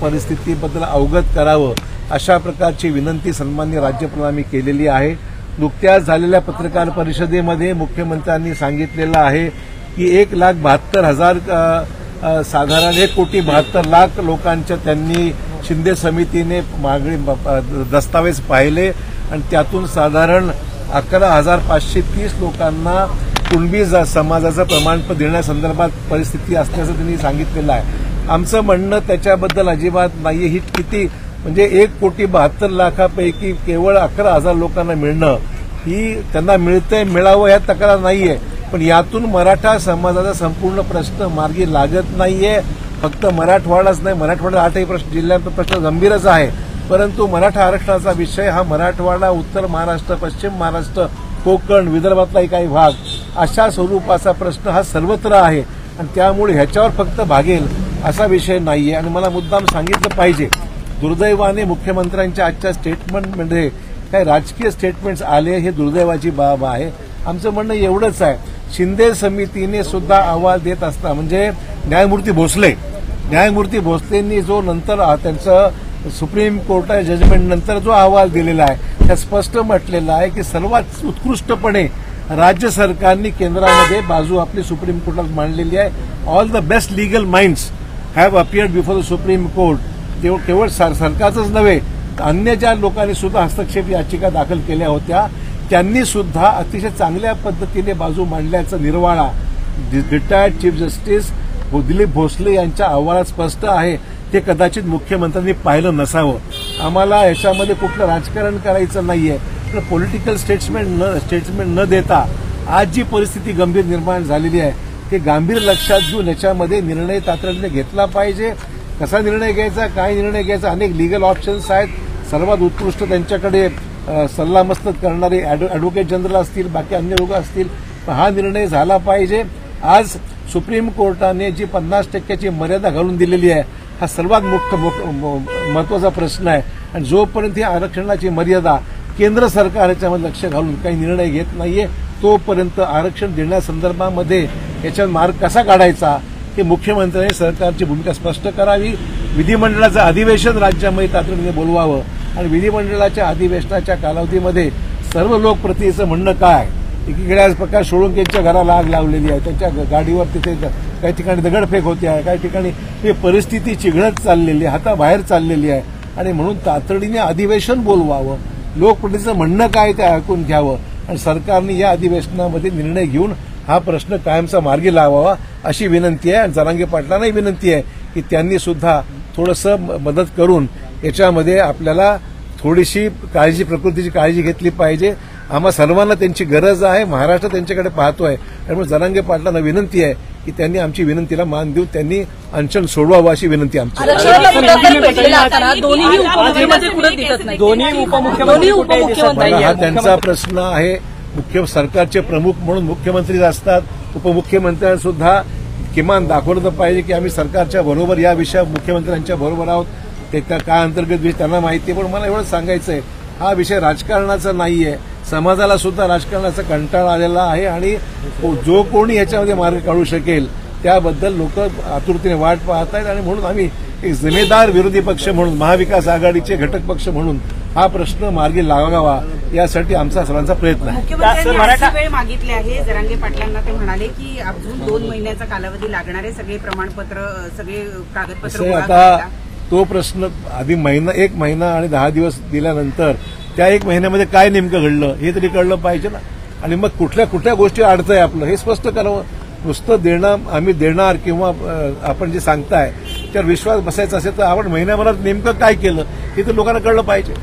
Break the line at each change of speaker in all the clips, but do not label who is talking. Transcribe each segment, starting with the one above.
परिस्थितीबद्दल अवगत करावं अशा प्रकारची विनंती सन्माननीय राज्यपालांनी केलेली आहे। नुकत्याच झालेल्या पत्रकार परिषदेमध्ये मुख्यमंत्र्यांनी सांगितलेलं आहे की 1,72,000 साधारण 1,72,00,000 लोकांच्या त्यांनी शिंदे समितीने मागणी दस्तावेज पाहिले आणि त्यातून साधारण 11,530 लोकांना कुणबी समाजाचं प्रमाणपत्र देण्यासंदर्भात परिस्थिती असल्याचं त्यांनी सांगितलेलं आहे। आमचं म्हणणं त्याच्याबद्दल अजिबात नाहीये। ही किती म्हणजे 1,72,00,000 केवळ 11,000 लोकांना मिळणं ही त्यांना मिळतंय मिळावं या तक्रार नाहीये, पण यातून मराठा समाजाचा संपूर्ण प्रश्न मार्गी लागत नाहीये। फक्त मराठवाडाच नाही, मराठवाडा 8ही प्रश्न जिल्ह्याचा प्रश्न गंभीरच आहे, परंतु मराठा आरक्षणाचा विषय हा मराठवाडा, उत्तर महाराष्ट्र, पश्चिम महाराष्ट्र, कोकण, विदर्भातलाही काही भाग अशा स्वरूपाचा प्रश्न हा सर्वत्र आहे आणि त्यामुळे ह्याच्यावर फक्त भागेल असा विषय नाहीये। आणि मला मुद्दाम सांगितलं पाहिजे, दुर्दैवाने मुख्यमंत्र्यांच्या आजच्या स्टेटमेंटमध्ये काही राजकीय स्टेटमेंट्स आले, हे दुर्दैवाची बाब आहे। आमचं म्हणणं एवढंच आहे, शिंदे समितीने सुद्धा अहवाल देत असता म्हणजे न्यायमूर्ती भोसलेंनी जो नंतर त्यांचं सुप्रीम कोर्टाच्या जजमेंट नंतर जो अहवाल दिलेला आहे त्यात स्पष्ट म्हटलेलं आहे की सर्वात उत्कृष्टपणे राज्य सरकारने केंद्रामध्ये बाजू आपली सुप्रीम कोर्टात मांडलेली आहे। All the best legal minds have appeared before the supreme court. केवळ सरकारचंच नव्हे, अन्य ज्या लोकांनी सुद्धा हस्तक्षेप याचिका दाखल केल्या होत्या त्यांनी सुद्धा अतिशय चांगल्या पद्धतीने बाजू मांडल्याचा निर्वाळा retired chief justice Dilip Bhosale यांच्या अहवालात स्पष्ट आहे। ते कदाचित मुख्यमंत्र्यांनी पाहिलं नसावं। आम्हाला याच्यामध्ये कुठलं राजकारण करायचं नाहीये, पण पॉलिटिकल स्टेटमेंट न देता आज जी परिस्थिती गंभीर निर्माण झालेली आहे ते गांभीर्य लक्षात घेऊन याच्यामध्ये निर्णय तातडीने घेतला पाहिजे। कसा निर्णय घ्यायचा, काय निर्णय घ्यायचा, अनेक लीगल ऑप्शन्स आहेत। सर्वात उत्कृष्ट त्यांच्याकडे सल्लामसलत करणारे ॲडव्होकेट जनरल असतील, बाकी अन्य लोक असतील, हा निर्णय झाला पाहिजे। आज सुप्रीम कोर्टाने जी 50% मर्यादा घालून दिलेली आहे हा सर्वात महत्वाचा प्रश्न आहे आणि जोपर्यंत ही आरक्षणाची मर्यादा केंद्र सरकार याच्यामध्ये लक्ष घालून काही निर्णय घेत नाहीये तोपर्यंत आरक्षण देण्यासंदर्भामध्ये याच्यावर मार्ग कसा काढायचा हे मुख्यमंत्र्यांनी सरकारची भूमिका स्पष्ट करावी। विधिमंडळाचं अधिवेशन राज्यामध्ये तातडीने बोलवावं आणि विधिमंडळाच्या अधिवेशनाच्या कालावधीमध्ये सर्व लोकप्रतिनिधीचं म्हणणं काय, एकीकडे आज प्रकाश सोळंकेंच्या घराला आग लावलेली आहे, त्यांच्या गाडीवर तिथे काही ठिकाणी दगडफेक होते आहे, काही ठिकाणी ही परिस्थिती चिघळत चाललेली आहे, हाताबाहेर चाललेली आहे आणि म्हणून तातडीने अधिवेशन बोलवावं, लोकप्रतिनिधीचं म्हणणं काय ते ऐकून घ्यावं आणि सरकारने या अधिवेशनामध्ये निर्णय घेऊन हा प्रश्न कायमचा मार्गी लावावा अशी विनंती आहे। आणि जरांगे पाटलांनाही विनंती आहे की त्यांनी सुद्धा थोडंसं मदत करून याच्यामध्ये आपल्याला थोडीशी प्रकृतीची काळजी घेतली पाहिजे। आम्हा सर्वांना त्यांची गरज आहे, महाराष्ट्र त्यांच्याकडे पाहतोय, त्यामुळे जरांगे पाटलांना विनंती आहे की त्यांनी आमची विनंतीला मान देऊन त्यांनी अनशन सोडवावं अशी विनंती आमची। हा त्यांचा प्रश्न आहे। सरकारचे प्रमुख म्हणून मुख्यमंत्री असतात, उपमुख्यमंत्र्यांनी सुद्धा किमान दाखवलं पाहिजे की आम्ही सरकारच्या बरोबर या विषयात मुख्यमंत्र्यांच्या बरोबर आहोत। ते काय अंतर्गत विषय त्यांना माहिती आहे, पण मला एवढं सांगायचं आहे हा विषय राजकारणाचा नाहीये, समाजाला सुद्धा राजकारणाचा कंटाळा आलेला आहे आणि जो कोणी याच्यामध्ये मार्ग काढू शकेल त्याबद्दल लोक आतुरतेने वाट पाहत आहेत आणि म्हणून आम्ही एक जिम्मेदार विरोधी पक्ष म्हणून, महाविकास आघाडीचे घटक पक्ष म्हणून हा प्रश्न मार्गी लावावा यासाठी आमचा सर्वांचा प्रयत्न आहे।
मुख्यमंत्र्यांनी वेळ मागितली आहे जरांगे पाटलांना, ते म्हणाले की अजून 2 महिन्याचा कालावधी लागणार आहे, सगळे प्रमाणपत्र, सगळे कागदपत्र
आता तो प्रश्न आधी 1 महिना आणि 10 दिवस दिल्यानंतर त्या 1 महिन्यामध्ये काय नेमकं घडलं हे तरी कळलं पाहिजे ना, आणि मग कुठल्या गोष्टी अडतंय आपलं हे स्पष्ट करावं। नुसतं देणं आम्ही देणार किंवा आपण जे सांगताय त्यावर विश्वास बसायचा असेल तर आपण महिन्याभरात नेमकं काय केलं हे तर लोकांना कळलं पाहिजे।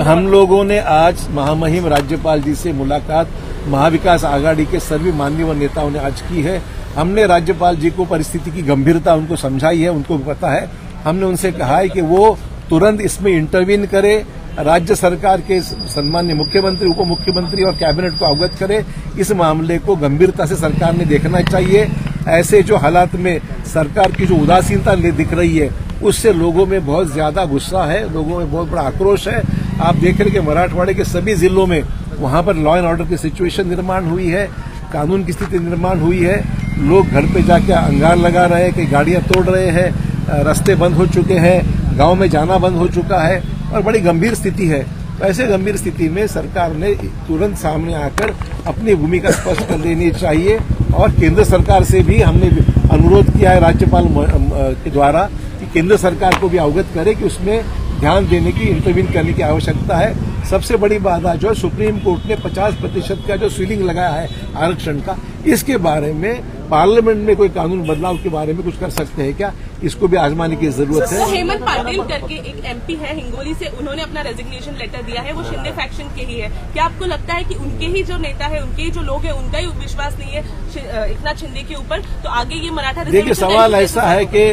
हम लोगों ने आज महामहिम राज्यपाल जी से मुलाकात महाविकास आघाड़ी के सभी माननीय नेताओं ने आज की है। हमने राज्यपाल जी को परिस्थिति की गंभीरता उनको समझाई है, उनको पता है। हमने उनसे कहा है कि वो तुरंत इसमें इंटरवीन करे, राज्य सरकार के सम्मान्य मुख्यमंत्री, उप मुख्यमंत्री और कैबिनेट को अवगत करे। इस मामले को गंभीरता से सरकार ने देखना चाहिए। ऐसे जो हालात में सरकार की जो उदासीनता दिख रही है उससे लोगों में बहुत ज्यादा गुस्सा है, लोगों में बहुत बड़ा आक्रोश है। आप देख रहे कि मराठवाड़े के सभी जिलों में वहां पर लॉ एंड ऑर्डर की सिचुएशन निर्माण हुई है, कानून की स्थिति निर्माण हुई है। लोग घर पे जाके अंगार लगा रहे हैं, कई गाड़ियां तोड़ रहे हैं, रास्ते बंद हो चुके हैं, गांव में जाना बंद हो चुका है और बड़ी गंभीर स्थिति है। तो ऐसे गंभीर स्थिति में सरकार ने तुरंत सामने आकर अपनी भूमिका स्पष्ट कर देनी चाहिए और केंद्र सरकार से भी हमने अनुरोध किया है राज्यपाल के द्वारा कि केंद्र सरकार को भी अवगत करे कि उसमें ध्यान देने की, इंटरवीन करने की आवश्यकता है। सबसे बड़ी बाधा जो है सुप्रीम कोर्ट ने 50% का जो सीलिंग लगाया है आरक्षण का, इसके बारे में पार्लियामेंट में कोई कानून बदलाव के बारे में कुछ कर सकते हैं क्या, इसको भी आजमाने की जरूरत है।
हेमंत पाटिल करके एक एमपी है हिंगोली से, उन्होंने अपना रेजिग्नेशन लेटर दिया है, वो शिंदे फैक्शन के ही है। क्या आपको लगता है कि उनके ही जो नेता है, उनके ही जो लोग हैं, उनका ही विश्वास नहीं है एकनाथ शिंदे के ऊपर, तो आगे ये मराठा
देखिए सवाल ऐसा है कि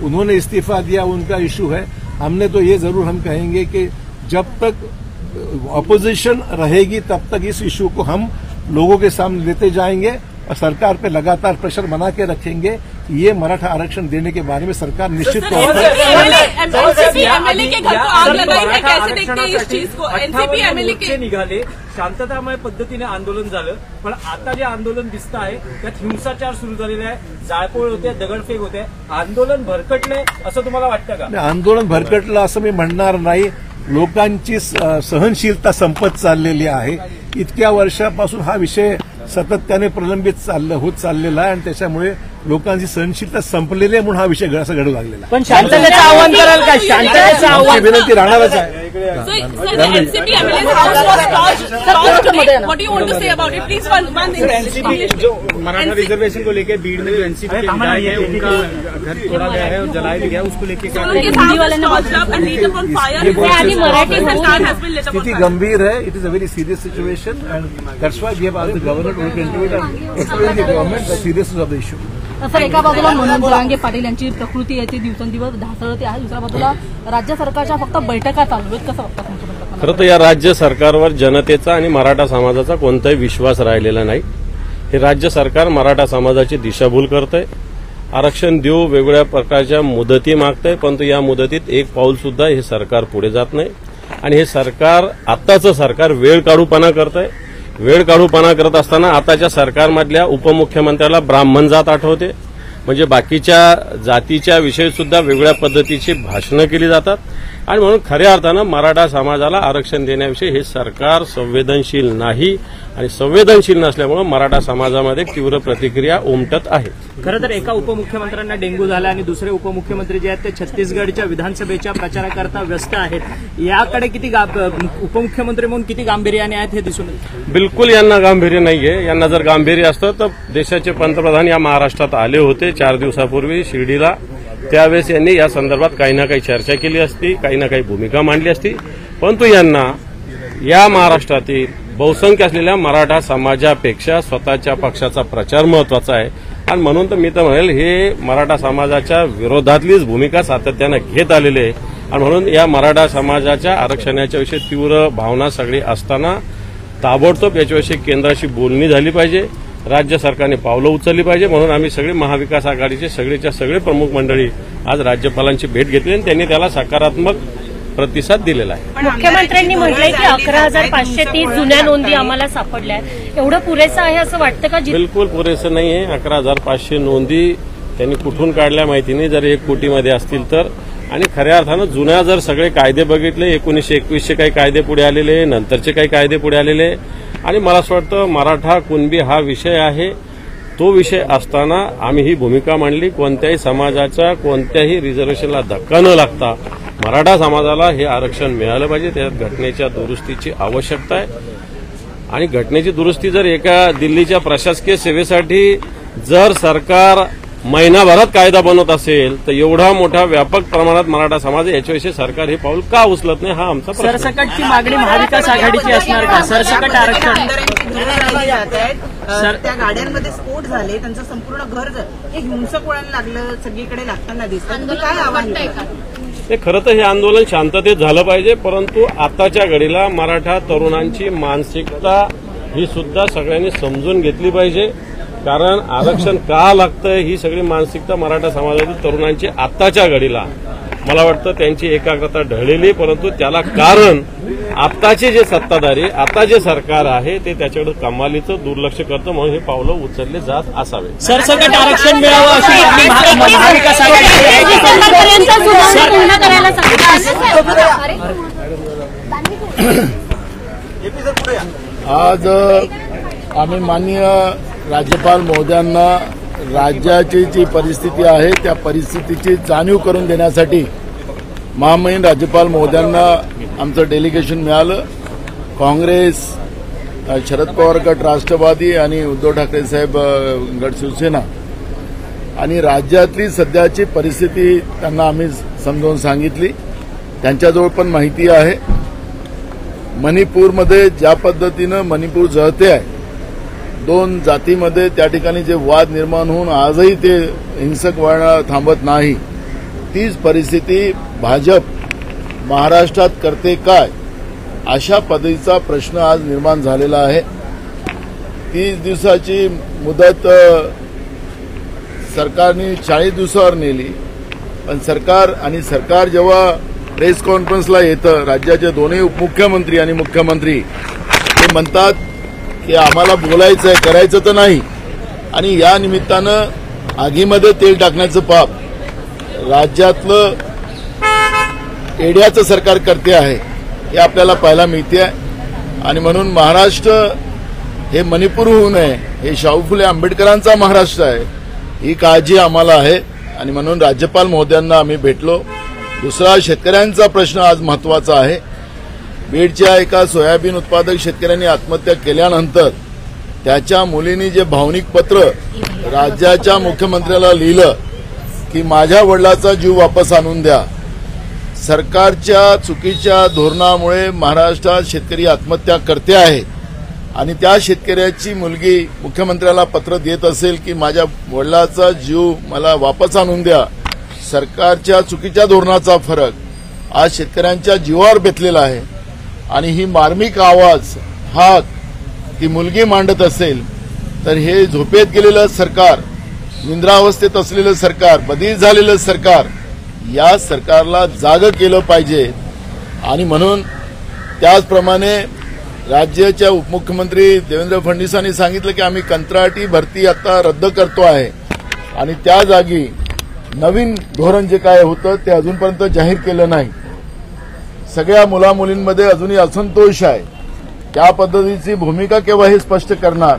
उन्होंने इस्तीफा दिया, उनका इश्यू है। हमने तो ये जरूर हम कहेंगे कि जब तक अपोजिशन रहेगी तब तक इस इश्यू को हम लोगों के सामने लेते जाएंगे और सरकार पे लगातार प्रेशर बना के रखेंगे। ये मराठा आरक्षण देने के बारे में सरकार निश्चित तौर पर
एमएलए के घर को आग लगाई है, कैसे देखते हैं इस चीज को? एनसीपी एमएलए के
निघाले, शांततामय पद्धतीने आंदोलन झालं, पण आता जे आंदोलन दिसत आहे त्यात हिंसाचार सुरू झालेला आहे, जाळपोळ होते, दगडफेक होते, आंदोलन भरकटले असं तुम्हाला वाटतं का?
आंदोलन भरकटलं असं मी म्हणणार नाही। लोकांची सहनशीलता संपत चाललेली आहे। इतक्या वर्षापासून हा विषय सातत्याने प्रलंबित होत चाललेला आहे आणि त्याच्यामुळे लोकांची सहनशीलता संपलेली आहे, म्हणून हा विषय असं घडू लागलेला आहे।
पण शांततेचं आव्हान कराल का? शांततेचं आव्हान
विनंती राहणारच आहे।
NCP MLA house was tossed today, what do you want to say about it? Please one thing.
जो मराठा रिजर्वेशन को लेकर भीड़ में जो एनसीपी के विधायक है, उनका घर तोड़ा गया है और जलाया भी गया, उसको लेकर
स्थिति गंभीर है। It is a very serious situation and that's why we have asked the governor to look into it and explain the government the seriousness of the issue.
Sir, एका बाजूला मनोज जरांगे पाटील यांची प्रकृती आहे ती दिवसेंदिवस ढासळते आहे, दुसऱ्या बाजूला राज्य सरकारच्या फक्त बैठका चालू आहेत, कसं वाटतं?
खरं तर या राज्य सरकारवर जनतेचा आणि मराठा समाजाचा कोणताही विश्वास राहिलेला नाही। हे राज्य सरकार मराठा समाजाची दिशाभूल करतंय, आरक्षण देऊ वेगवेगळ्या प्रकारच्या मुदती मागतंय, परंतु या मुदतीत एक पाऊल सुद्धा हे सरकार पुढे जात नाही आणि हे सरकार, आत्ताचं सरकार वेळ काढूपणा करतंय। वेळ काढूपणा करत असताना आताच्या सरकारमधल्या उपमुख्यमंत्र्याला ब्राह्मण जात आठवते, म्हणजे बाकीच्या जातीच्या विषयी सुद्धा वेगळ्या पद्धतीची भाषणं केली जातात आणि म्हणून खऱ्या अर्थानं मराठा समाजाला आरक्षण देण्याविषयी हे सरकार संवेदनशील नाही आणि संवेदनशील नसल्यामुळे मराठा समाजामध्ये तीव्र प्रतिक्रिया उमटत आहे।
खरं तर एका उपमुख्यमंत्र्यांना डेंग्यू झाला आणि दुसरे उपमुख्यमंत्री जे आहेत ते छत्तीसगडच्या विधानसभेच्या प्रचाराकरता व्यस्त आहेत। याकडे किती उपमुख्यमंत्री म्हणून किती गांभीर्याने आहेत हे दिसून येतं?
बिलकुल यांना गांभीर्य नाहीये। यांना जर गांभीर्य असतं तर देशाचे पंतप्रधान या महाराष्ट्रात आले होते 4 दिवसापूर्वी शिर्डीला, त्यावेळेस यांनी या संदर्भात काही ना काही चर्चा केली असती, काही ना काही भूमिका मांडली असती, परंतु यांना या महाराष्ट्रातील बहुसंख्य असलेल्या मराठा समाजापेक्षा स्वतःच्या पक्षाचा प्रचार महत्वाचा आहे आणि म्हणून तर मी तर म्हणेल हे मराठा समाजाच्या विरोधातलीच भूमिका सातत्यानं घेत आलेले आहे आणि म्हणून या मराठा समाजाच्या आरक्षणाच्या विषयी तीव्र भावना सगळी असताना ताबडतोब याच्याविषयी केंद्राशी बोलणी झाली पाहिजे, राज्य सरकारने पावलं उचलली पाहिजे। म्हणून आम्ही सगळे महाविकास आघाडीचे सगळेच्या सगळे प्रमुख मंडळी आज राज्यपालांची भेट घेतली आणि त्यांनी त्याला सकारात्मक प्रतिसाद दिलेला आहे।
मुख्यमंत्र्यांनी म्हटलंय की 11,530 जुन्या नोंदी आम्हाला सापडल्या आहेत, एवढं पुरेसं आहे असं वाटतं का?
बिलकुल पुरेसं नाही आहे। 11,500 नोंदी त्यांनी कुठून काढल्या माहिती नाही, जर 1 कोटीमध्ये असतील तर। आणि खऱ्या अर्थानं जुन्या जर सगळे कायदे बघितले, 1921चे काही कायदे पुढे आलेले, नंतरचे काही कायदे पुढे आलेले आणि मला असं वाटतं मराठा कुणबी हा विषय आहे, तो विषय असताना आम्ही ही भूमिका मांडली, कोणत्याही समाजाच्या कोणत्याही रिझर्वेशनला धक्का न लागता मराठा समाजाला हे आरक्षण मिळालं पाहिजे। त्यात घटनेच्या दुरुस्तीची आवश्यकता आहे आणि घटनेची दुरुस्ती जर एका दिल्लीच्या प्रशासकीय सेवेसाठी जर सरकार महिनाभरात कायदा बनवत असेल तर एवढा मोठा व्यापक प्रमाणात मराठा समाज याच्याविषयी सरकार हे पाऊल का उचलत नाही हा आमचा प्रश्न आहे।
सरसकटची मागणी महाविकास आघाडीची असणार का? सरसकट आरक्षण
त्या गाड्यांमध्ये स्फोट झाले, त्यांचं संपूर्ण घर हे हिंसक वळण लागलं, सगळीकडे लागताना दिसतं, काय आव्हान आहे का?
ते खरं तर हे आंदोलन शांततेत झालं पाहिजे, परंतु आताच्या घडीला मराठा तरुणांची मानसिकता ही सुद्धा सगळ्यांनी समजून घेतली पाहिजे, कारण आरक्षण का लागतंय ही सगळी मानसिकता मराठा समाजातील तरुणांची आताच्या घडीला मला वाटतं त्यांची एकाग्रता ढळलेली, परंतु त्याला कारण आताचे जे सत्ताधारी, आता जे सरकार आहे ते त्याच्याकडे कमालीचं दुर्लक्ष करतं, म्हणून हे पावलं उचलले जात असावे.
सरसकट आरक्षण मिळावं अशी मागणी महाविकास आघाडी
पूर्ण करायला सांगितलं.
आज आम्ही माननीय राज्यपाल महोदयांना राज्याची जी परिस्थिती आहे त्या परिस्थितीची जाणीव करून देण्यासाठी महामहिम राज्यपाल महोदयांना आमचं डेलिगेशन मिळालं. काँग्रेस, शरद पवार गट राष्ट्रवादी आणि उद्धव ठाकरे साहेब गट शिवसेना आणि राज्यातली सध्याची परिस्थिती त्यांना आम्ही समजावून सांगितली. त्यांच्याजवळ पण माहिती आहे. मणिपूरमध्ये ज्या पद्धतीनं मणिपूर जळते आहे, दोन जातीमध्ये त्या ठिकाणी जे वाद निर्माण होऊन आजही ते हिंसक वळण थांबत नाही, तीच परिस्थिती भाजप महाराष्ट्रात करते काय, अशा पद्धतीचा प्रश्न आज निर्माण झालेला आहे. 30 दिवसाची मुदत सरकारने 40 दिवसावर नेली, पण सरकार जेव्हा प्रेस कॉन्फरन्सला येतं, राज्याचे दोन्ही उपमुख्यमंत्री आणि मुख्यमंत्री ते म्हणतात की आम्हाला बोलायचं आहे, करायचं तर नाही, आणि या निमित्तानं आगीमध्ये तेल टाकण्याचं पाप राज्यातलं एड्याचं सरकार करते आहे हे आपल्याला पाहायला मिळते आहे. आणि म्हणून महाराष्ट्र हे मणिपूर होऊ नये, हे शाहू फुले आंबेडकरांचा महाराष्ट्र आहे, ही काळजी आम्हाला आहे. आणि म्हणून राज्यपाल महोदयांना आम्ही भेटलो. दुसरा, शेतकऱ्यांचा प्रश्न आज महत्वाचा आहे. बीडच्या एका सोयाबीन उत्पादक शेतकऱ्यांनी आत्महत्या केल्यानंतर त्याच्या मुलीने जे भावनिक पत्र राज्याच्या मुख्यमंत्र्याला लिहिलं की माझ्या वडिलाचा जीव वापस आणून द्या. सरकारच्या चुकीच्या धोरणामुळे महाराष्ट्रात शेतकरी आत्महत्या करते आहे आणि त्या शेतकऱ्याची मुलगी मुख्यमंत्र्याला पत्र देत असेल की माझ्या वडिलाचा जीव मला वापस आणून द्या. सरकारच्या चुकीच्या धोरणाचा फरक आज शेतकऱ्यांच्या जीवावर बेतलेला आहे. आणि ही मार्मिक आवाज हाक ती मुलगी मांडत असेल तर हे झोपेत गेलेलं सरकार, निद्रावस्थेत असलेलं सरकार, बधीर झालेलं सरकार, या सरकारला जागं केलं पाहिजे. आणि म्हणून त्याचप्रमाणे राज्याच्या उपमुख्यमंत्री देवेंद्र फडणवीसांनी सांगितलं की आम्ही कंत्राटी भरती आता रद्द करतो आहे आणि त्या जागी नवीन धोरण जे काय होतं ते अजूनपर्यंत जाहीर केलं नाही. सगळ्या मुलामुलींमध्ये अजूनही असंतोष आहे. त्या पद्धतीची भूमिका केव्हा हे स्पष्ट करणार.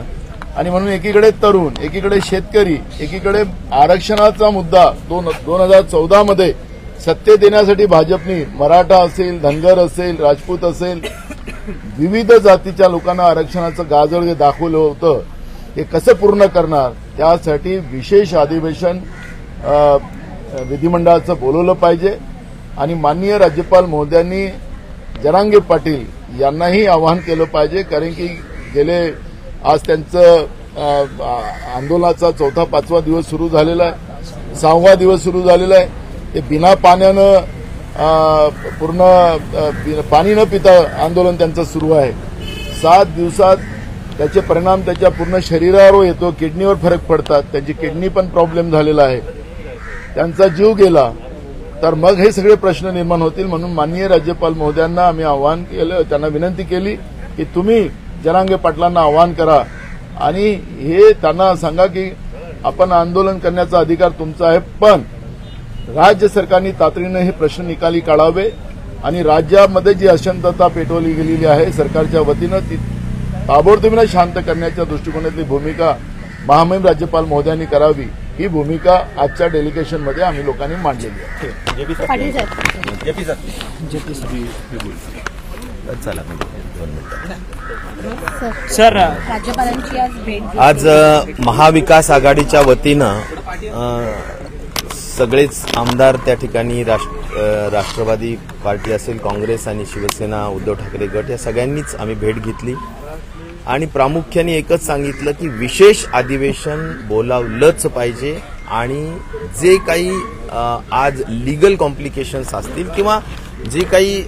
आणि म्हणून एकीकडे तरुण, एकीकडे शेतकरी, एकीकडे आरक्षणाचा मुद्दा 2014 मध्ये सत्तेत येण्यासाठी भाजपने मराठा असेल, धनगर असेल, राजपूत असेल, विविध जातीच्या लोकांना आरक्षणाचं गाजर जे दाखवलं होतं हे कसं पूर्ण करणार. त्यासाठी विशेष अधिवेशन विधिमंडळाचं बोलवलं पाहिजे. आणि माननीय राज्यपाल महोदयांनी जरांगे पाटील यांनाही आवाहन केलं पाहिजे, कारण की गेले आज त्यांचं आंदोलनाचा 4-5वा दिवस सुरू झालेला आहे, 6वा दिवस सुरू झालेला आहे. ते बिना पाण्यानं पूर्ण पाणी न पिता आंदोलन त्यांचं सुरू आहे. 7 दिवसात त्याचे परिणाम त्याच्या पूर्ण शरीरावर येतो, किडनीवर फरक पडतात. त्यांची किडनी पण प्रॉब्लेम झालेला आहे, त्यांचा जीव गेला तर मग हे सगळे प्रश्न निर्माण होतील. म्हणून माननीय राज्यपाल महोदयांना आम्ही आवाहन केलं, त्यांना विनंती केली की तुम्ही जरांगे पाटलांना आवाहन करा आणि हे त्यांना सांगा की आपण आंदोलन करण्याचा अधिकार तुमचा आहे, पण राज्य सरकारने तातडीनं हे प्रश्न निकाली काढावे आणि राज्यामध्ये जी अशांतता पेटवली गेलेली आहे सरकारच्या वतीनं ती ताबडतोबीनं शांत करण्याच्या दृष्टिकोनातली भूमिका महामहिम राज्यपाल महोदयांनी करावी. ही भूमिका आजच्या डेलिगेशनमध्ये आम्ही लोकांनी मांडलेली आहे.
सर,
राज्यपालांची आज भेट
आज महाविकास आघाडीच्या वतीनं सगळेच आमदार त्या ठिकाणी राष्ट्रवादी पार्टी असेल, काँग्रेस आणि शिवसेना, उद्धव ठाकरे गट या सगळ्यांनीच आम्ही भेट घेतली आणि प्रामुख्याने एकच सांगितलं की विशेष अधिवेशन बोलावलंच पाहिजे आणि जे काही आज लीगल कॉम्प्लिकेशन्स असतील किंवा जे काही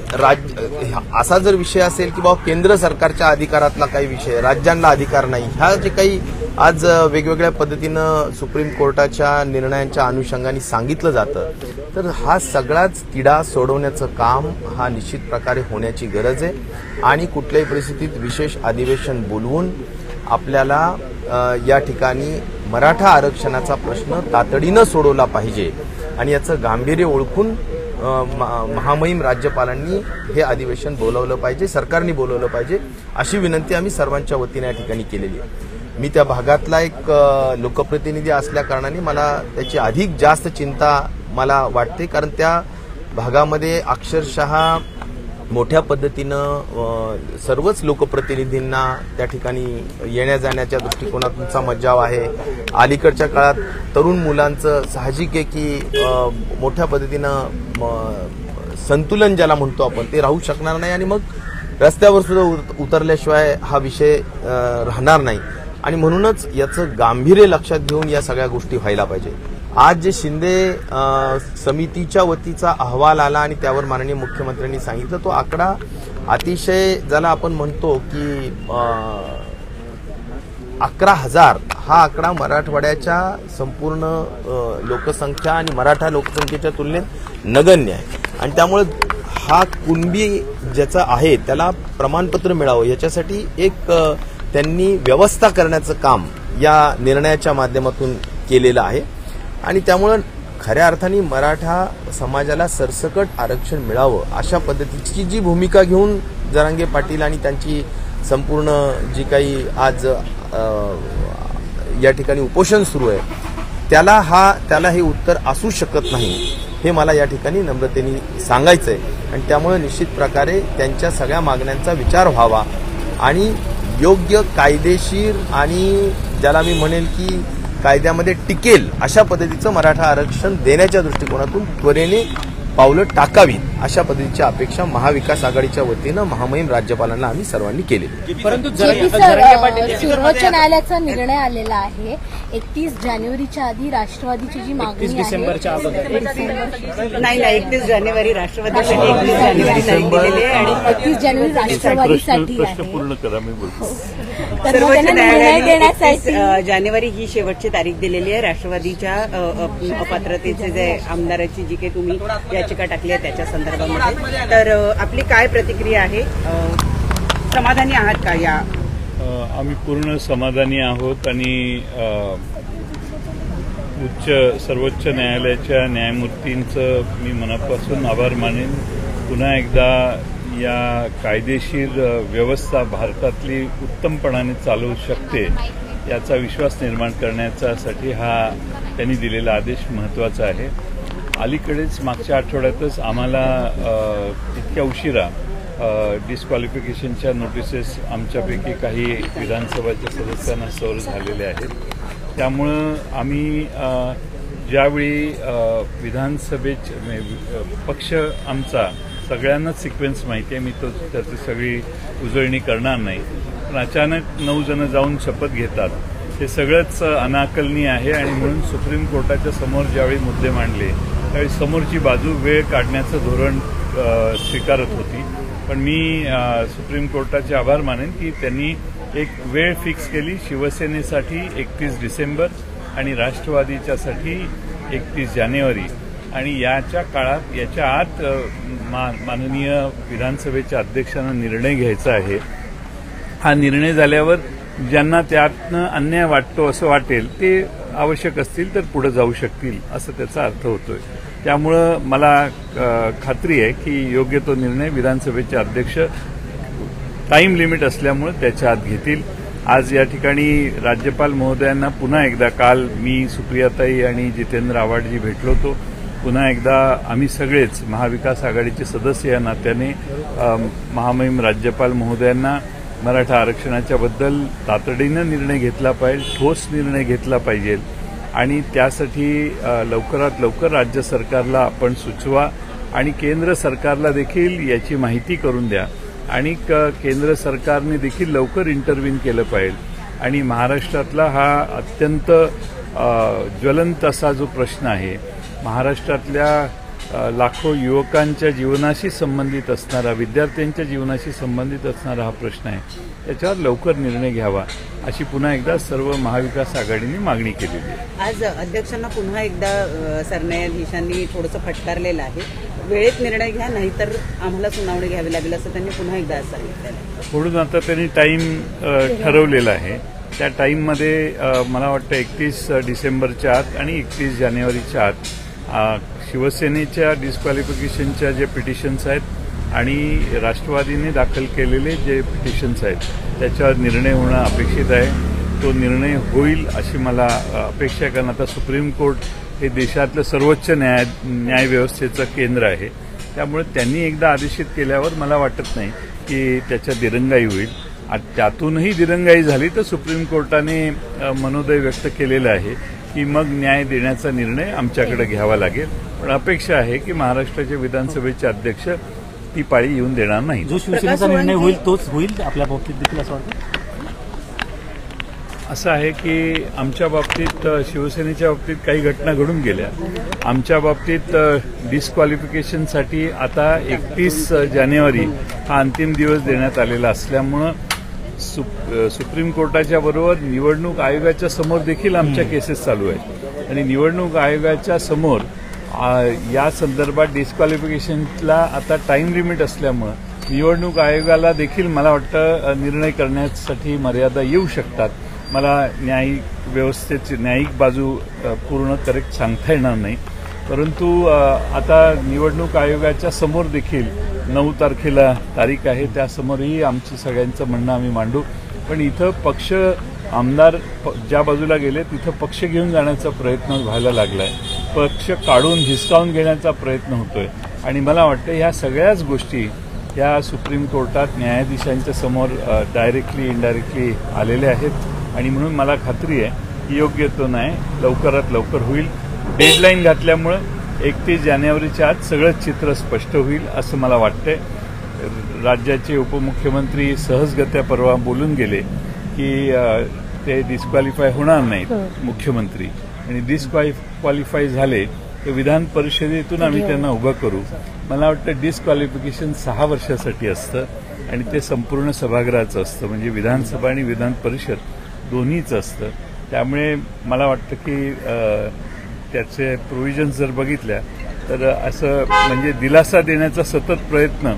असा जर विषय असेल की बाबा केंद्र सरकारच्या अधिकारातला काही विषय, राज्यांना अधिकार नाही, ह्या जे काही आज वेगवेगळ्या पद्धतीनं सुप्रीम कोर्टाच्या निर्णयांच्या अनुषंगाने सांगितलं जातं तर हा सगळाच तिढा सोडवण्याचं काम हा निश्चित प्रकारे होण्याची गरज आहे आणि कुठल्याही परिस्थितीत विशेष अधिवेशन बोलवून आपल्याला या ठिकाणी मराठा आरक्षणाचा प्रश्न तातडीनं सोडवला पाहिजे आणि याचं गांभीर्य ओळखून महामहिम राज्यपालांनी हे अधिवेशन बोलवलं पाहिजे, सरकारने बोलवलं पाहिजे अशी विनंती आम्ही सर्वांच्या वतीने या ठिकाणी केलेली आहे। मी त्या भागातला एक लोकप्रतिनिधी असल्या कारणाने मला त्याची अधिक जास्त चिंता मला वाटते, कारण त्या भागामध्ये अक्षरशः मोठ्या पद्धतीनं सर्वच लोकप्रतिनिधींना त्या ठिकाणी येण्या जाण्याच्या दृष्टिकोनातूनचा मज्जाव आहे। अलीकडच्या काळात तरुण मुलांचं साहजिक आहे की मोठ्या पद्धतीनं संतुलन ज्याला म्हणतो आपण ते राहू शकणार नाही आणि मग रस्त्यावर सुद्धा उतरल्याशिवाय हा विषय राहणार नाही आणि म्हणूनच याचं गांभीर्य लक्षात घेऊन या सगळ्या गोष्टी व्हायला पाहिजे। आज जे शिंदे समितीच्या वतीचा अहवाल आला आणि त्यावर माननीय मुख्यमंत्र्यांनी सांगितलं तो आकडा अतिशय ज्याला आपण म्हणतो की 11,000 हा आकडा मराठवाड्याच्या संपूर्ण लोकसंख्या आणि मराठा लोकसंख्येच्या तुलनेत नगण्य आहे आणि त्यामुळे हा कुणबी ज्याचा आहे त्याला प्रमाणपत्र मिळावं याच्यासाठी एक त्यांनी व्यवस्था करण्याचं काम या निर्णयाच्या माध्यमातून केलेलं आहे आणि त्यामुळं खऱ्या अर्थाने मराठा समाजाला सरसकट आरक्षण मिळावं अशा पद्धतीची जी भूमिका घेऊन जरांगे पाटील आणि त्यांची संपूर्ण जी काही आज या ठिकाणी उपोषण सुरू आहे त्याला हे उत्तर असू शकत नाही हे मला या ठिकाणी नम्रतेने सांगायचं आहे आणि त्यामुळे निश्चित प्रकारे त्यांच्या सगळ्या मागण्यांचा विचार व्हावा आणि योग्य कायदेशीर आणि ज्याला मी म्हणेल की कायद्यामध्ये टिकेल अशा पद्धतीचं मराठा आरक्षण देण्याच्या दृष्टिकोनातून त्वरेने पावलं टाकावीत अशा पद्धतीची अपेक्षा महाविकास आघाडीच्या वतीनं महामहिम राज्यपालांना आम्ही सर्वांनी केली।
परंतु
सर्वोच्च न्यायालयाचा निर्णय आलेला आहे 31 जानेवारीच्या आधी राष्ट्रवादीची जी मागणी आहे
31 जानेवारी राष्ट्रवादीसाठी 31 जानेवारी तारीख दिलेली आहे आणि
31 जानेवारी राष्ट्रवादीसाठी आहे।
पूर्ण करा मी बोलतो।
सर्वोच्च न्यायालयाने 31 जानेवारी ही शेवटची तारीख दिलेली आहे राष्ट्रवादीच्या अपात्रतेचे जे आमदाराची जी काही तुम्ही याचिका टाकली आहे त्याच्या संदर्भामध्ये, तर आपली काय प्रतिक्रिया आहे? समाधानी आहात का? या
आम्ही पूर्ण समाधानी आहोत आणि सर्वोच्च न्यायालयाच्या न्यायमूर्तींचं मी मनापासून आभार मानेन। पुन्हा एकदा या कायदेशीर व्यवस्था भारतातली उत्तमपणाने चालू शकते याचा विश्वास निर्माण करण्यासाठी हा त्यांनी दिलेला आदेश महत्त्वाचा आहे। अलीकडेच मागच्या आठवड्यातच आम्हाला इतक्या उशिरा डिस्क्वालिफिकेशनच्या नोटिसेस आमच्यापैकी काही विधानसभाच्या सदस्यांना सर्व झालेले आहेत। त्यामुळं आम्ही ज्यावेळी विधानसभेचे पक्ष आमचा सगळ्यांनाच सिक्वेन्स माहिती आहे, मी त्याची सगळी उजळणी करणार नाही, पण अचानक 9 जण जाऊन शपथ घेतात हे सगळंच अनाकलनीय आहे आणि म्हणून सुप्रीम कोर्टाच्या समोर ज्यावेळी मुद्दे मांडले त्यावेळी समोरची बाजू वेळ काढण्याचं धोरण स्वीकारत होती, पण मी सुप्रीम कोर्टाचे आभार मानेन की त्यांनी एक वेळ फिक्स केली शिवसेनेसाठी 31 डिसेंबर आणि राष्ट्रवादीच्यासाठी 31 जानेवारी आणि याच्या काळात याच्या आत माननीय विधानसभेच्या अध्यक्षांना निर्णय घ्यायचा आहे। हा निर्णय झाल्यावर ज्यांना त्यातनं अन्याय वाटतो असं वाटेल ते आवश्यक असतील तर पुढे जाऊ शकतील असं त्याचा अर्थ होतोय। त्यामुळं मला खात्री आहे की योग्य तो निर्णय विधानसभेचे अध्यक्ष टाईम लिमिट असल्यामुळे त्याच्या आत घेतील। आज या ठिकाणी राज्यपाल महोदयांना पुन्हा एकदा काल मी सुप्रियाताई आणि जितेंद्र आव्हाडजी भेटलो होतो, पुन्हा एकदा आम्ही सगळेच महाविकास आघाडीचे सदस्य या नात्याने महामहिम राज्यपाल महोदयांना मराठा आरक्षणाच्या बद्दल तातडीनं निर्णय घेतला पाहिजे, ठोस निर्णय घेतला पाहिजे आणि त्यासाठी लवकरात लवकर राज्य सरकारला आपण सुचवा आणि केंद्र सरकारला देखील याची माहिती करून द्या आणि केंद्र सरकारने देखील लवकर इंटरव्हीन केलं पाहिजे आणि महाराष्ट्रातला हा अत्यंत ज्वलंत असा जो प्रश्न आहे, महाराष्ट्रातल्या लाखो युवकांच्या जीवनाशी संबंधित असणारा, विद्यार्थ्यांच्या जीवनाशी संबंधित असणारा हा प्रश्न आहे, त्याच्यावर लवकर निर्णय घ्यावा अशी पुन्हा एकदा सर्व महाविकास आघाडीने मागणी केलेली आहे.
आज अध्यक्षांना पुन्हा एकदा सरन्यायाधीशांनी थोडंसं फटकारलेलं आहे. वेळेत निर्णय घ्या, नाहीतर आम्हाला सुनावणी घ्यावी लागेल, असं त्यांनी पुन्हा एकदा आज सांगितलेलं आहे.
म्हणून आता त्यांनी टाईम ठरवलेला आहे. त्या टाईममध्ये मला वाटतं 31 डिसेंबरच्या आत आणि 31 जानेवारीच्या आत शिवसेनेच्या डिस्क्वालिफिकेशनच्या जे पिटिशन्स आहेत आणि राष्ट्रवादीने दाखल केलेले जे पिटिशन्स आहेत त्याच्यावर निर्णय होणं अपेक्षित आहे. तो निर्णय होईल अशी मला अपेक्षा आहे, कारण आता सुप्रीम कोर्ट हे देशातलं सर्वोच्च न्यायव्यवस्थेचं केंद्र आहे. त्यामुळे त्यांनी एकदा आदेशित केल्यावर मला वाटत नाही की त्याच्या दिरंगाई होईल. त्यातूनही दिरंगाई झाली तर सुप्रीम कोर्टाने मनोदय व्यक्त केलेलं आहे की मग न्याय देण्याचा निर्णय आमच्याकडे घ्यावा लागेल. पण अपेक्षा आहे की महाराष्ट्राचे विधानसभेचे अध्यक्ष ती पाळी येऊन देणार नाही.
जो शिवसेनेचा निर्णय होईल तोच होईल आपल्या बाबतीत देखील असं वाटतं.
असं आहे की आमच्या बाबतीत शिवसेनेच्या बाबतीत काही घटना घडून गेल्या. आमच्या बाबतीत डिस्क्वालिफिकेशनसाठी आता 31 जानेवारी हा अंतिम दिवस देण्यात आलेला असल्यामुळं सुप्रीम कोर्टाच्या बरोबर निवडणूक आयोगाच्या समोर देखील आमच्या केसेस चालू आहेत आणि निवडणूक आयोगाच्या समोर या संदर्भात डिस्क्वालिफिकेशनला आता टाईम लिमिट असल्यामुळं निवडणूक आयोगाला देखील मला वाटतं निर्णय करण्यासाठी मर्यादा येऊ शकतात. मला न्यायिक व्यवस्थेची न्यायिक बाजू पूर्ण करेक्ट सांगता येणार नाही, परंतु आता निवडणूक आयोगाच्या समोर देखील 9 तारखेला तारीख आहे, त्यासमोरही आमचं सगळ्यांचं म्हणणं आम्ही मांडू. पण इथं पक्ष आमदार ज्या बाजूला गेले तिथं पक्ष घेऊन जाण्याचा प्रयत्न व्हायला लागलाय. पक्ष काढून हिसकावून घेण्याचा प्रयत्न होतोय आणि मला वाटतं ह्या सगळ्याच गोष्टी या सुप्रीम कोर्टात न्यायाधीशांच्या समोर डायरेक्टली इनडायरेक्टली आलेल्या आहेत आणि म्हणून मला खात्री आहे की योग्य तो न्याय लवकरात लवकर होईल. डेडलाईन घातल्यामुळं 31 जानेवारीच्या आत सगळंच चित्र स्पष्ट होईल असं मला वाटतंय. राज्याचे उपमुख्यमंत्री सहजगत्या परवा बोलून गेले की ते डिस्क्वालिफाय होणार नाहीत मुख्यमंत्री, आणि डिस्क्वालिफाय झाले तर विधान परिषदेतून आम्ही त्यांना उभं करू. मला वाटतं डिस्क्वालिफिकेशन 6 वर्षासाठी असतं आणि ते संपूर्ण सभागृहाचं असतं, म्हणजे विधानसभा आणि विधान परिषद दोन्हीच असतं. त्यामुळे मला वाटतं की त्याचे प्रोव्हिजन्स जर बघितल्या तर असं म्हणजे दिलासा देण्याचा सतत प्रयत्न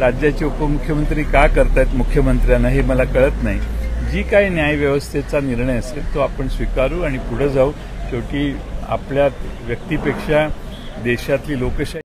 राज्याचे उपमुख्यमंत्री का करतायत मुख्यमंत्र्यांना हे मला कळत नाही. जी काही न्यायव्यवस्थेचा निर्णय असेल तो आपण स्वीकारू आणि पुढे जाऊ. शेवटी आपल्या व्यक्तीपेक्षा देशातली लोकशाही